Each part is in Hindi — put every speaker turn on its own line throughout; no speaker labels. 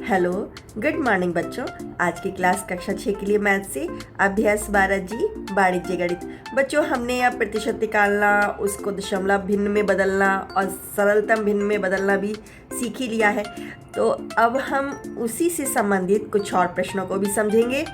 हेलो, गुड मॉर्निंग बच्चों। आज की क्लास कक्षा 6 के लिए मैथ से अभ्यास 12 जी वाणिज्य गणित। बच्चों, हमने अब प्रतिशत निकालना, उसको दशमलव भिन्न में बदलना और सरलतम भिन्न में बदलना भी सीख ही लिया है। तो अब हम उसी से संबंधित कुछ और प्रश्नों को भी समझेंगे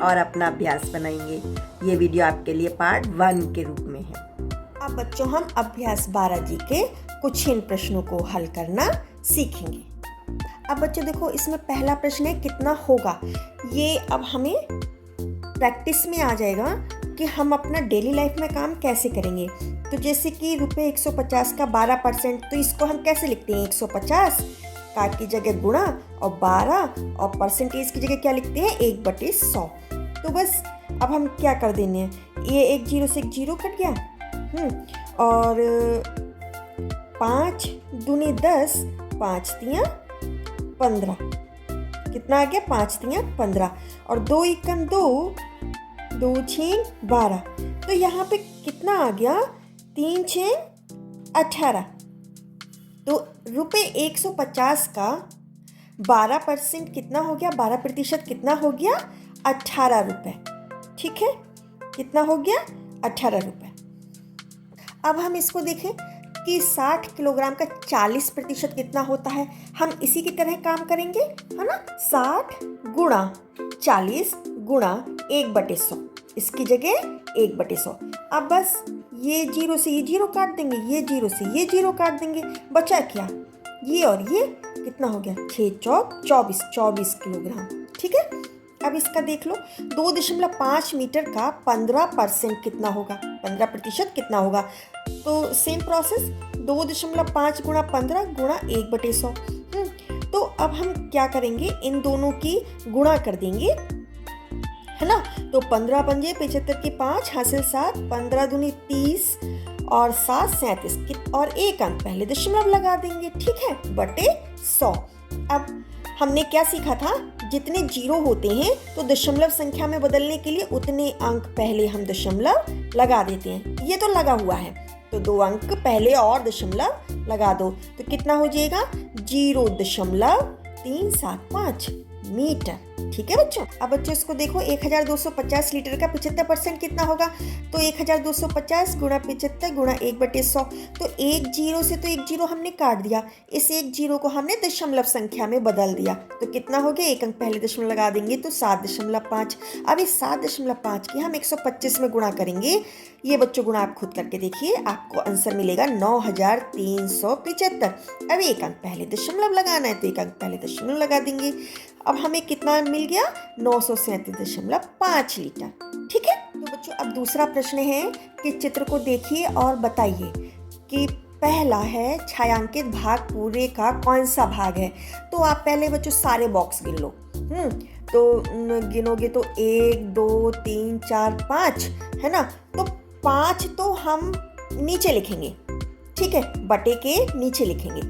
और अपना अभ्यास बनाएंगे। ये वीडियो आपके लिए पार्ट 1 के रूप में है। अब बच्चों, हम अभ्यास 12 जी के कुछ इन प्रश्नों को हल करना सीखेंगे। अब बच्चों देखो, इसमें पहला प्रश्न है कितना होगा। ये अब हमें प्रैक्टिस में आ जाएगा कि हम अपना डेली लाइफ में काम कैसे करेंगे। तो जैसे कि रुपये 150 का 12%, तो इसको हम कैसे लिखते हैं? 150 का की जगह गुणा और 12 और परसेंटेज की जगह क्या लिखते हैं? 1/100। तो बस अब हम क्या कर देंगे, ये एक जीरो से एक जीरो कट गया। और 5 दूनी 10, 5 तियाँ 15, कितना आ गया? 5 तियाँ 15 और 2 एकम 2, 2 छः 12। तो यहाँ पे कितना आ गया? 3 छः 18। तो रुपये 150 का 12% कितना हो गया? 12% कितना हो गया? 18 रुपये। ठीक है, कितना हो गया? 18 रुपये। अब हम इसको देखें कि 60 किलोग्राम का 40% कितना होता है। हम इसी की तरह काम करेंगे, है ना। 60 गुणा 40 गुणा 1/100, इसकी जगह 1/100। अब बस ये जीरो से ये जीरो काट देंगे, ये जीरो से ये जीरो काट देंगे। बचा क्या? ये और ये कितना हो गया? 6 चौक 24, 24 किलोग्राम। ठीक है, अब इसका देख लो, 2.5 मीटर का 15% कितना होगा? 15% कितना होगा? तो सेम प्रोसेस, 2.5 गुणा 15 गुणा 1/100। तो अब हम क्या करेंगे, इन दोनों की गुणा कर देंगे, है ना। तो 15 पंजे 75 की 5 हासिल 7, 15 दूनी 30 और 7 37 और एक अंक पहले दशमलव लगा देंगे। ठीक है, बटे 100। अब हमने क्या सीखा था? जितने जीरो होते हैं तो दशमलव संख्या में बदलने के लिए उतने अंक पहले हम दशमलव लगा देते हैं। ये तो लगा हुआ है, तो 2 अंक पहले और दशमलव लगा दो, तो कितना हो जाएगा? 0.375 मीटर। ठीक है बच्चों। अब बच्चों इसको देखो, 1250 लीटर का 75% कितना होगा? तो 1250 गुणा 75 गुणा 1/100। तो एक जीरो से तो एक जीरो हमने काट दिया, इस एक जीरो को हमने दशमलव संख्या में बदल दिया। तो कितना हो गया? एक अंक पहले दशमलव लगा देंगे, तो 7.5। अब इस 7.5 की हम 125 में गुणा करेंगे। ये बच्चों गुणा आप खुद करके देखिए, आपको आंसर मिलेगा 9375। अब एक अंक पहले दशमलव लगाना है, तो एक अंक पहले दशमलव लगा देंगे। अब हमें कितना मिल गया? 937.5 लीटर। ठीक है। तो बच्चों अब दूसरा प्रश्न है कि चित्र को देखिए और बताइए कि पहला है छायांकित भाग पूरे का कौन सा भाग है। तो आप पहले बच्चों सारे बॉक्स गिन लो। तो गिनोगे तो 1 2 3 4 5, है ना। तो 5 तो हम नीचे लिखेंगे, ठीक है, बटे के नीचे लिखेंगे।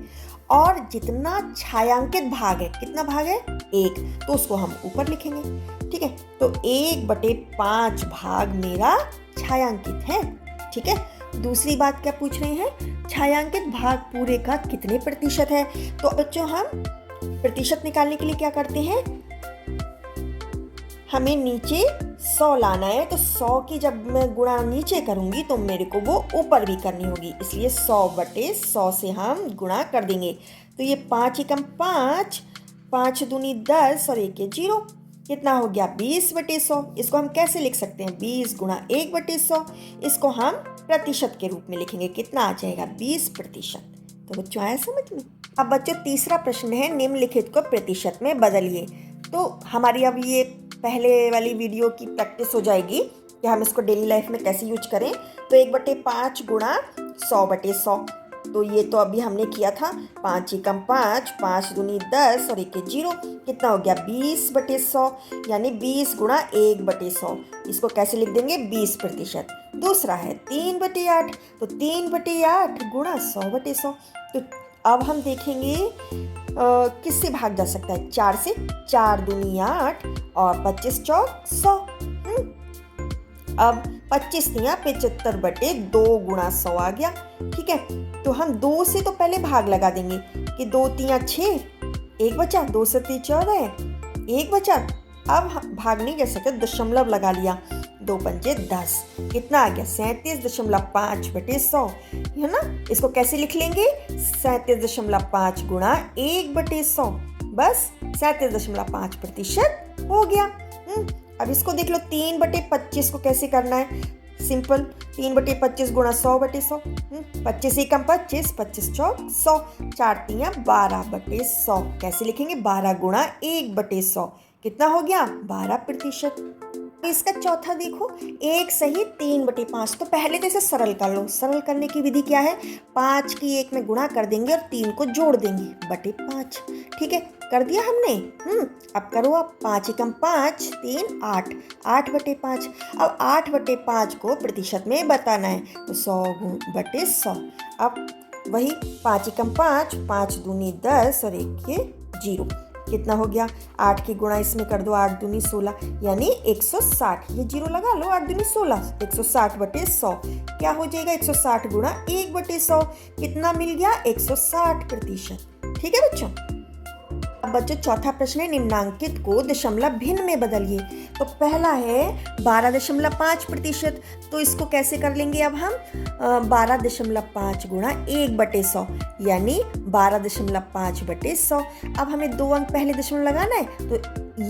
और जितना छायांकित भाग है, कितना भाग है? 1, तो उसको हम ऊपर लिखेंगे। ठीक है, तो 1/5 भाग मेरा छायांकित है। ठीक है। दूसरी बात क्या पूछ रहे हैं? छायांकित भाग पूरे का कितने प्रतिशत है। तो बच्चों हम प्रतिशत निकालने के लिए क्या करते हैं, हमें नीचे 100 लाना है। तो 100 की जब मैं गुणा नीचे करूंगी तो मेरे को वो ऊपर भी करनी होगी, इसलिए 100/100 से हम गुणा कर देंगे। तो ये 5 एकम 5, 5 दूनी 10 और 1 0, कितना हो गया? 20/100। इसको हम कैसे लिख सकते हैं? 20 गुणा 1/100। इसको हम प्रतिशत के रूप में लिखेंगे, कितना आ जाएगा? 20%। तो बच्चों आया समझ में। अब बच्चों तीसरा प्रश्न है, निम्नलिखित को प्रतिशत में बदलिए। तो हमारी अब ये पहले वाली वीडियो की प्रैक्टिस हो जाएगी कि हम इसको डेली लाइफ में कैसे यूज करें। तो 1/5 गुणा 100/100, तो ये तो अभी हमने किया था। 5 एकम 5, 5 दूनी 10 और 1 0, कितना हो गया? 20/100, यानी 20 गुणा 1/100। इसको कैसे लिख देंगे? 20%। दूसरा है 3/8, तो 3/8 गुणा 100/100। तो अब हम देखेंगे किससे भाग जा सकता है? 4 से। 4 दूनी 8 और 25 चौक 100। अब 25 तियाँ 75/2 गुणा 100 आ गया। ठीक है, तो हम 2 से तो पहले भाग लगा देंगे कि 2 तियाँ 6, 1 बचा, 2 सत्ती 14, 1 बचा। अब भाग नहीं कर सकते, दशमलव लगा लिया, 2 पंजे 10, कितना आ गया 37.5/100, है ना। इसको कैसे लिख लेंगे, 37.5 गुणा 1/100, बस 37.5% हो गया। अब इसको देख लो, 3/25 को कैसे करना है, सिंपल, 3/25 गुणा 100/100, 25 एकम 25, 25 चौक 100, 4 तियाँ 12/100, कैसे लिखेंगे, 12 गुणा 1/100, कितना हो गया 12%। इसका चौथा देखो, 1 सही 3/5, तो पहले तो इसे सरल कर लो। सरल करने की विधि क्या है, 5 की 1 में गुणा कर देंगे और 3 को जोड़ देंगे बटे 5, ठीक है, कर दिया हमने। अब करो आप, 5 एकम 5, 3 8, 8/5। अब 8/5 को प्रतिशत में बताना है, तो 100/100। अब वही 5 एकम 5, 5 दूनी 10 और 1 ये 0, कितना हो गया, 8 की गुणा इसमें कर दो, 8 दूनी 16, यानी 160, ये 0 लगा लो, 8 दूनी 16, 160/100, क्या हो जाएगा 160 गुणा 1/100, कितना मिल गया 160%, ठीक है बच्चों। अब बच्चों चौथा प्रश्न है, निम्नांकित को दशमलव भिन्न में बदलिए। तो पहला है 12.5%, तो इसको कैसे कर लेंगे अब हम, 12.5 गुणा 1/100, यानी 12.5/100। अब हमें 2 अंक पहले दशमलव लगाना है, तो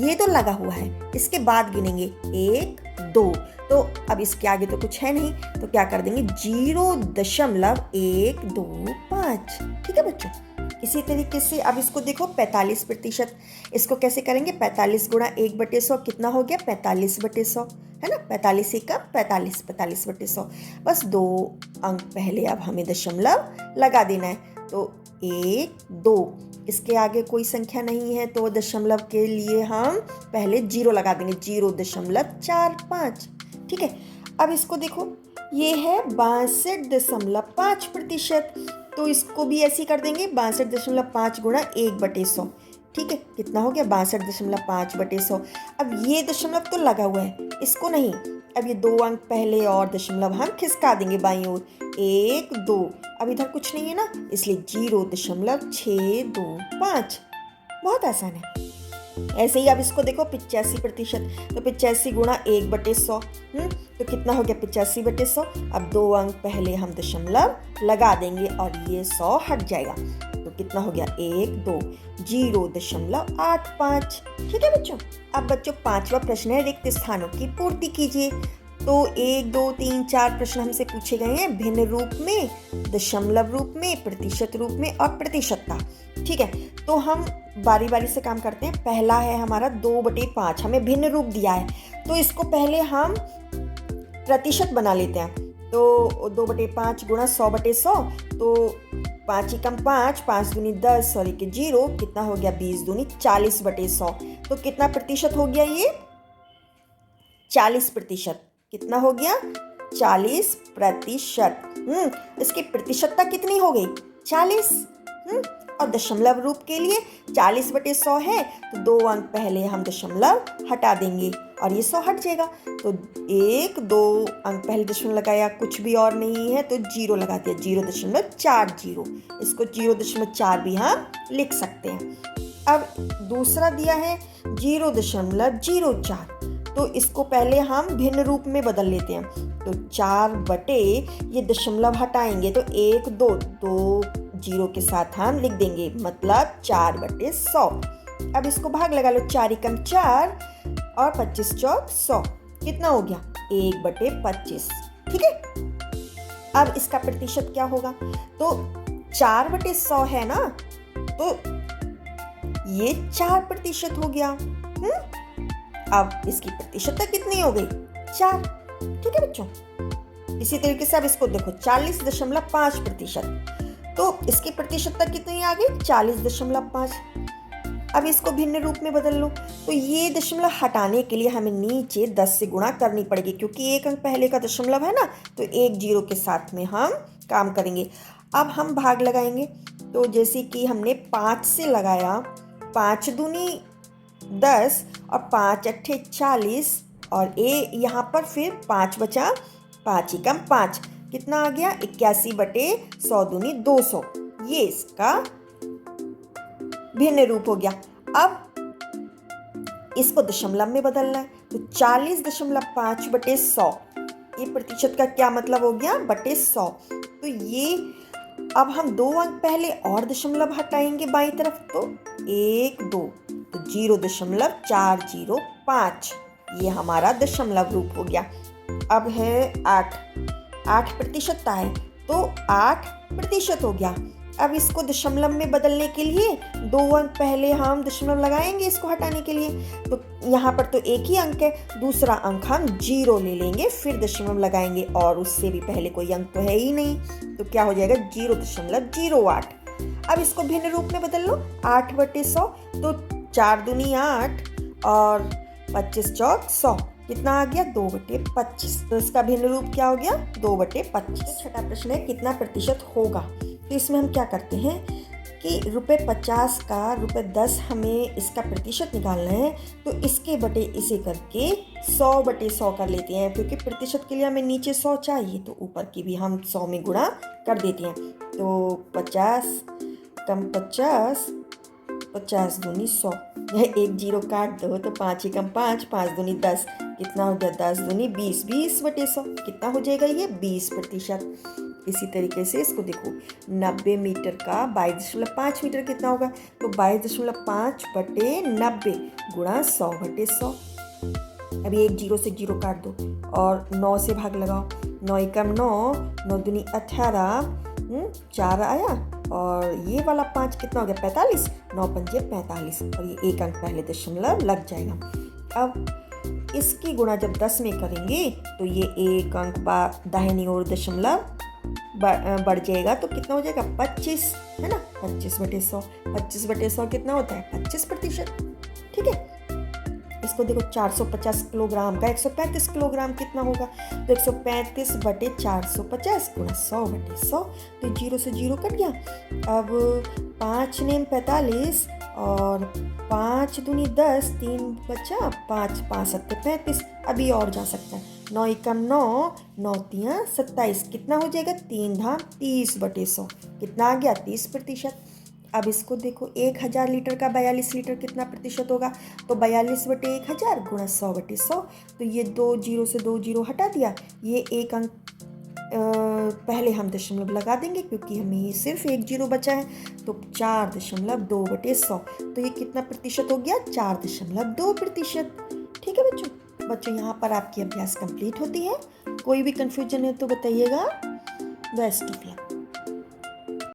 ये तो लगा हुआ है, इसके बाद गिनेंगे 1 2, तो अब इसके आगे तो कुछ है नहीं, तो क्या कर देंगे 0.125, ठीक है बच्चों। इसी तरीके से अब इसको देखो 45%, इसको कैसे करेंगे, 45 गुणा 1/100, कितना हो गया 45/100, है ना, 45 एकम 45, 45/100, बस 2 अंक पहले अब हमें दशमलव लगा देना है, तो 1 2, इसके आगे कोई संख्या नहीं है, तो दशमलव के लिए हम पहले 0 लगा देंगे, 0.45, ठीक है। अब इसको देखो, ये है 62.5%, तो इसको भी ऐसे ही कर देंगे, 62.5 गुणा 1/100, ठीक है, कितना हो गया 62.5/100। अब ये दशमलव तो लगा हुआ है, इसको नहीं, अब ये 2 अंक पहले और दशमलव हम खिसका देंगे बाईं ओर, 1 2, अब इधर कुछ नहीं है ना, इसलिए 0.625, बहुत आसान है। ऐसे ही अब इसको देखो 85%, तो 85 गुणा 1/100, तो कितना हो गया 85/100। अब 2 अंक पहले हम दशमलव लगा देंगे और ये 100 हट जाएगा, तो कितना हो गया 1 2, 0.85, ठीक है बच्चों। अब बच्चों पांचवा प्रश्न है, रिक्त स्थानों की पूर्ति कीजिए। तो 1 2 3 4 प्रश्न हमसे पूछे गए हैं, भिन्न रूप में, दशमलव रूप में, प्रतिशत रूप में और प्रतिशतता, ठीक है। तो हम बारी बारी से काम करते हैं। पहला है हमारा 2/5, हमें भिन्न रूप दिया है, तो इसको पहले हम प्रतिशत बना लेते हैं। तो 2/5 गुणा 100/100, तो 5 एकम 5, 5 दूनी 10 और 1 0, कितना हो गया 20 दूनी 40/100, तो कितना प्रतिशत हो गया ये 40%, कितना हो गया 40%। इसकी प्रतिशतता कितनी हो गई 40। और दशमलव रूप के लिए 40/100 है, तो 2 अंक पहले हम दशमलव हटा देंगे और ये 100 हट जाएगा, तो 1 2 अंक पहले दशमलव लगाया, कुछ भी और नहीं है तो 0 लगा दिया, 0.40, इसको 0.4 भी हम लिख सकते हैं। अब दूसरा दिया है 0.04, तो इसको पहले हम भिन्न रूप में बदल लेते हैं, तो 4 बटे ये दशमलव हटाएंगे, तो 1 2 2 0 के साथ हम लिख देंगे, मतलब 4/100। अब इसको भाग लगा लो, 4 एकम 4 और 25 चौक 100, कितना हो गया 1/25, ठीक है। अब इसका प्रतिशत क्या होगा, तो 4/100 है ना, तो ये 4% हो गया। अब इसकी प्रतिशतता कितनी हो गई 4, ठीक है बच्चों। इसी तरीके से अब इसको देखो 40.5%, तो इसकी प्रतिशतता कितनी आ गई 40.5। अब इसको भिन्न रूप में बदल लो, तो ये दशमलव हटाने के लिए हमें नीचे 10 से गुणा करनी पड़ेगी, क्योंकि 1 अंक पहले का दशमलव है ना, तो 1 0 के साथ में हम काम करेंगे। अब हम भाग लगाएंगे, तो जैसे कि हमने 5 से लगाया, 5 दूनी 10 और 5 अट्ठे 40 और यहाँ पर फिर 5 बचा, 5 एकम 5, कितना आ गया 81/100 दूनी 200। ये इसका भिन्न रूप हो गया। अब इसको दशमलव में बदलना है, तो 40.5/100, ये प्रतिशत का क्या मतलब हो गया बटे 100। तो ये अब हम 2 अंक पहले और दशमलव हटाएंगे बाईं तरफ, तो 1 2, तो 0.405, ये हमारा दशमलव रूप हो गया। अब है 8% है, तो 8% हो गया। अब इसको दशमलव में बदलने के लिए 2 अंक पहले हम दशमलव लगाएंगे इसको हटाने के लिए, तो यहाँ पर तो एक ही अंक है, दूसरा अंक हम 0 ले लेंगे, फिर दशमलव लगाएंगे, और उससे भी पहले कोई अंक तो है ही नहीं, तो क्या हो जाएगा 0.08। अब इसको भिन्न रूप में बदल लो, 8/100, तो 4 दूनी 8 और 25 चौक 100, कितना आ गया 2/25। तो इसका भिन्न रूप क्या हो गया 2/25। छठा प्रश्न है कितना प्रतिशत होगा। तो इसमें हम क्या करते हैं कि ₹50 का ₹10 हमें इसका प्रतिशत निकालना है, तो इसके बटे इसे करके 100/100 कर लेते हैं, क्योंकि प्रतिशत के लिए हमें नीचे 100 चाहिए, तो ऊपर की भी हम 100 में गुणा कर देते हैं। तो 50 कम 50, 50 दूनी 100, यह 1 0 काट दो तो 5 कम 5, 5 दूनी 10, कितना हो गया 10 दूनी 20, 20/100, कितना हो जाएगा ये 20%। इसी तरीके से इसको देखो, 90 मीटर का 22.5 मीटर कितना होगा, तो 22.5/90 गुणा 100/100। अभी 1 0 से 0 काट दो और 9 से भाग लगाओ, 9 कम 9, 9 दूनी 18, 4 आया, और ये वाला 5 कितना हो गया 45, 9 पंजे 45, और ये एक अंक पहले दशमलव लग जाएगा। अब इसकी गुणा जब 10 में करेंगे तो ये एक अंक दाहिनी ओर दशमलव बढ़ जाएगा, तो कितना हो जाएगा 25, है ना, 25/100। 25/100 कितना होता है 25%। ठीक है, इसको देखो 450 किलोग्राम का 135 किलोग्राम कितना होगा, तो 135/450 गुणा 100/100, तो 0 से 0 कट गया। अब 5 नेम 45 और 5 दूनी 10, 3 बचा, 5 5 7 35, अभी और जा सकता है, 9 कम 9, 9 3 27, कितना हो जाएगा 3 धाम 30/100, कितना आ गया 30%। अब इसको देखो 1000 लीटर का 42 लीटर कितना प्रतिशत होगा, तो 42/1000 गुणा 100/100, तो ये 2 0 से 2 0 हटा दिया, ये एक अंक पहले हम दशमलव लगा देंगे क्योंकि हमें ये सिर्फ 1 0 बचा है, तो 4.2/100, तो ये कितना प्रतिशत हो गया 4.2%। ठीक है बच्चों यहाँ पर आपकी अभ्यास कंप्लीट होती है। कोई भी कन्फ्यूजन है तो बताइएगा। Best of luck.